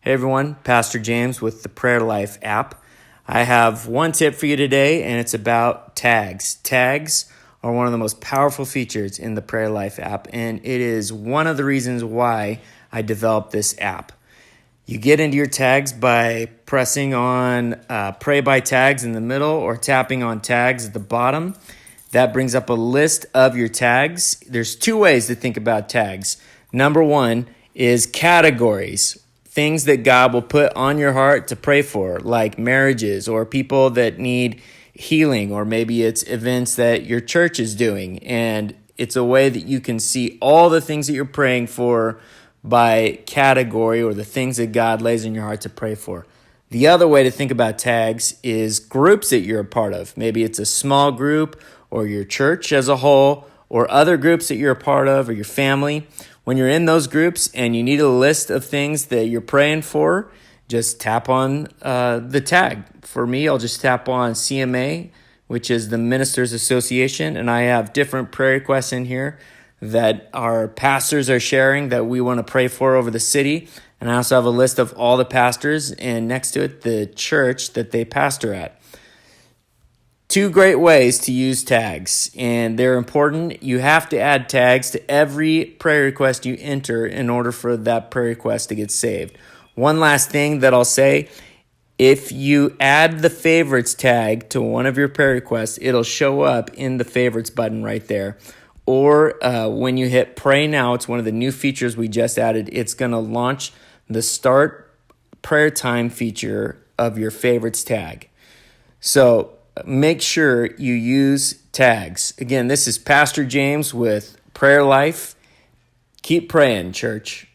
Hey everyone, Pastor James with the PrayerLife app. I have one tip for you today, and it's about tags. Tags are one of the most powerful features in the PrayerLife app, and it is one of the reasons why I developed this app. You get into your tags by pressing on Pray by Tags in the middle or tapping on Tags at the bottom. That brings up a list of your tags. There's two ways to think about tags. Number one is categories. Things that God will put on your heart to pray for, like marriages or people that need healing, or maybe it's events that your church is doing. And it's a way that you can see all the things that you're praying for by category, or the things that God lays in your heart to pray for. The other way to think about tags is groups that you're a part of. Maybe it's a small group, or your church as a whole, or other groups that you're a part of, or your family. When you're in those groups and you need a list of things that you're praying for, just tap on the tag. For me, I'll just tap on CMA, which is the Ministers Association, and I have different prayer requests in here that our pastors are sharing that we want to pray for over the city. And I also have a list of all the pastors, and next to it, the church that they pastor at. Two great ways to use tags, and they're important. You have to add tags to every prayer request you enter in order for that prayer request to get saved. One last thing that I'll say, if you add the favorites tag to one of your prayer requests, it'll show up in the favorites button right there. Or when you hit pray now, it's one of the new features we just added. It's going to launch the start prayer time feature of your favorites tag. So make sure you use tags. Again, this is Pastor James with PrayerLife. Keep praying, church.